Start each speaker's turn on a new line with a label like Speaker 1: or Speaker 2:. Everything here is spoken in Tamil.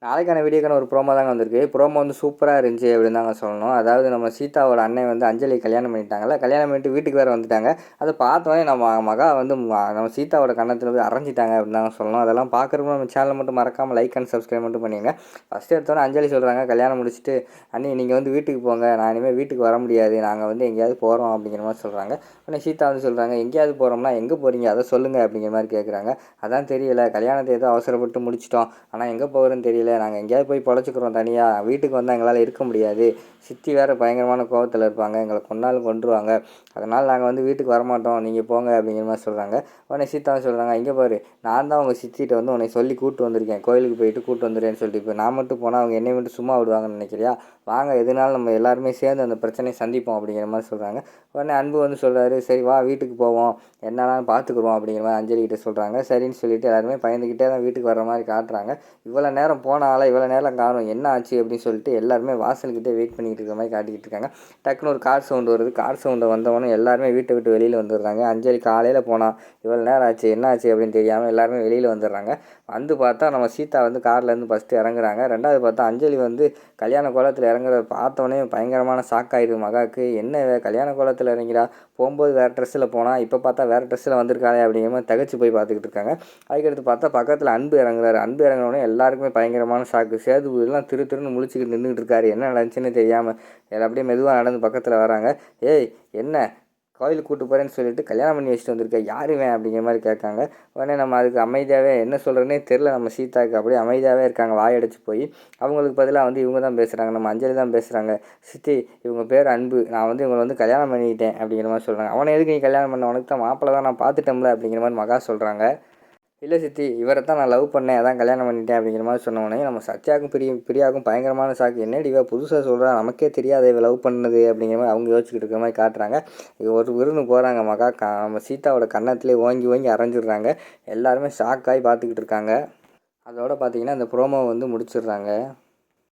Speaker 1: நாளைக்கான வீடியோக்கான ஒரு ப்ரோமோ தாங்க வந்திருக்கு. ப்ரோமோ வந்து சூப்பராக இருந்துச்சு அப்படின்னு தாங்க சொல்லணும். அதாவது நம்ம சீதாவோட அண்ணன் வந்து அஞ்சலி கல்யாணம் பண்ணிட்டாங்கல்ல, கல்யாணம் பண்ணிட்டு வீட்டுக்கு வேறு வந்துட்டாங்க. அதை பார்த்தோன்னே நம்ம மகா வந்து நம்ம சீதாவோட கன்னத்தில் போய் அரைஞ்சிட்டாங்க அப்படின்னு தாங்க சொல்லணும். அதெல்லாம் பார்க்குறப்ப நம்ம சேனலை மட்டும் மறக்காமல் லைக் அண்ட் சப்ஸ்கிரைப் மட்டும் பண்ணிடுங்க. ஃபஸ்ட்டு எடுத்தோன்னே அஞ்சலி சொல்கிறாங்க, கல்யாணம் முடிச்சுட்டு அண்ணி நீங்கள் வந்து வீட்டுக்கு போங்க, நான் இனிமேல் வீட்டுக்கு வர முடியாது, நாங்கள் வந்து எங்கேயாவது போகிறோம் அப்படிங்கிற மாதிரி சொல்கிறாங்க. உடனே சீதா வந்து சொல்கிறாங்க, எங்கேயாவது போகிறோம்னா எங்கே போகிறீங்க அதை சொல்லுங்கள் அப்படிங்கிற மாதிரி கேட்குறாங்க. அதான் தெரியல, கல்யாணத்தை ஏதோ அவசரப்பட்டு முடிச்சிட்டோம், ஆனால் எங்கே போகிறோன்னு தெரியல, நாங்கள் எங்கேயாவது போய் பொழைச்சிக்கிறோம் தனியாக, வீட்டுக்கு வந்தால் எங்களால் இருக்க முடியாது, சித்தி வேறு பயங்கரமான கோபத்தில் இருப்பாங்க, எங்களை கொண்டாலும் கொண்டுருவாங்க, அதனால் நாங்கள் வந்து வீட்டுக்கு வரமாட்டோம், நீங்கள் போங்க அப்படிங்கிற மாதிரி சொல்கிறாங்க. உடனே சீதாவும் சொல்கிறாங்க, இங்கே பாரு, நான் தான் உங்கள் சித்திகிட்ட வந்து உன்னை சொல்லி கூப்பிட்டு வந்திருக்கேன், கோயிலுக்கு போயிட்டு கூப்பிட்டு வந்துடுறேன்னு சொல்லிட்டு, இப்போ நான் மட்டும் போனால் அவங்க என்னை மட்டும் சும்மா விடுவாங்கன்னு நினைக்கிறியா, வாங்க எதுனாலும் நம்ம எல்லாருமே சேர்ந்து அந்த பிரச்சனையை சந்திப்போம் அப்படிங்கிற மாதிரி சொல்கிறாங்க. உடனே அன்பு வந்து சொல்கிறாரு, சரி வா வீட்டுக்கு போவோம், என்னென்னு பார்த்துக்குருவோம் அப்படிங்கிற மாதிரி அஞ்சலி கிட்டே சொல்கிறாங்க. சரின்னு சொல்லிட்டு எல்லாருமே பயந்துக்கிட்டே தான் வீட்டுக்கு வர்ற மாதிரி காட்டுறாங்க. இவ்வளோ நேரம் போனால இவ்வளோ நேரம் காணும், என்ன ஆச்சு அப்படின்னு சொல்லிட்டு எல்லாருமே வாசல்கிட்டே வெயிட் பண்ணிக்கிட்டு இருக்கிற மாதிரி காட்டிக்கிட்டு இருக்காங்க. டக்குன்னு ஒரு கார் சவுண்டு வருது. கார் சவுண்டை வந்தவொடனே எல்லாருமே வீட்டை விட்டு வெளியில் வந்துடுறாங்க. அஞ்சலி காலையில் போனால் இவ்வளோ நேரம் ஆச்சு, என்ன ஆச்சு அப்படின்னு தெரியாமல் எல்லாருமே வெளியில் வந்துடுறாங்க. வந்து பார்த்தா நம்ம சீதா வந்து கார்லேருந்து ஃபஸ்ட்டு இறங்குறாங்க. ரெண்டாவது பார்த்தா அஞ்சலி வந்து கல்யாண கோலத்தில் இறங்குறத பார்த்தோன்னே பயங்கரமான ஷாக் ஆகிடுது மகாவுக்கு. என்ன கல்யாண கோலத்தில் இறங்கிறா, போகும்போது வேறு ட்ரெஸ்ஸில் போனால் இப்போ பார்த்தா வேறு ட்ரெஸ்ஸில் வந்திருக்காளே அப்படிங்கிற மாதிரி தகச்சு போய் பார்த்துக்கிட்டு இருக்காங்க. அதுக்கடுத்து பார்த்தா பக்கத்தில் அன்பு இறங்குறாரு. அன்பு இறங்கினோடனே எல்லாருக்குமே பயங்கரமான ஷாக்கு. சேது எல்லாம் திருன்னு முழிச்சுக்கிட்டு நின்றுட்டு இருக்காரு. என்ன நடந்துச்சுன்னு தெரியாமல் அப்படியே மெதுவாக நடந்து பக்கத்தில் வராங்க. ஏய் என்ன கோயிலுக்கு கூப்பிட்டு போகிறேன்னு சொல்லிட்டு கல்யாணம் பண்ணி வச்சுட்டு வந்திருக்கேன், யாருவேன் அப்படிங்கிற மாதிரி கேட்காங்க. உடனே நம்ம அதுக்கு அமைதியாகவே என்ன சொல்கிறேன்னே தெரில, நம்ம சீதாவுக்கு அப்படியே அமைதியாகவே இருக்காங்க, வாயடைச்சு போய். அவங்களுக்கு பதிலாக வந்து இவங்க தான் பேசுகிறாங்க, நம்ம அஞ்சலி தான் பேசுகிறாங்க. சித்தி இவங்க பேர் அன்பு, நான் வந்து இவங்களை வந்து கல்யாணம் பண்ணிக்கிட்டேன் அப்படிங்கிற மாதிரி சொல்கிறாங்க. அவனை எதுக்கு நீ கல்யாணம் பண்ண, உனக்கு தான் மாப்பிள்ளை தான் நான் பார்த்துட்டோம்ல அப்படிங்கிற மாதிரி மகா சொல்கிறாங்க. இல்லை சித்தி, இவரை தான் நான் லவ் பண்ணேன், அதான் கல்யாணம் பண்ணிட்டேன் அப்படிங்கிற மாதிரி சொன்னோடனே நம்ம சத்யாவுக்கும் பிரியாவுக்கும் பயங்கரமான ஷாக்கு. என்னடி இவ புதுசாக சொல்கிறா, நமக்கே தெரியாது இவ லவ் பண்ணது அப்படிங்கிற மாதிரி அவங்க யோசிச்சுக்கிட்டு இருக்கிற மாதிரி காட்டுறாங்க. ஒரு விருந்து போகிறாங்க மகா, நம்ம சீதாவோட கன்னத்திலே ஓங்கி ஓங்கி அரைஞ்சிடுறாங்க. எல்லாருமே ஷாக்காகி பார்த்துக்கிட்டு இருக்காங்க. அதோட பார்த்தீங்கன்னா இந்த ப்ரோமோ வந்து முடிச்சிடுறாங்க.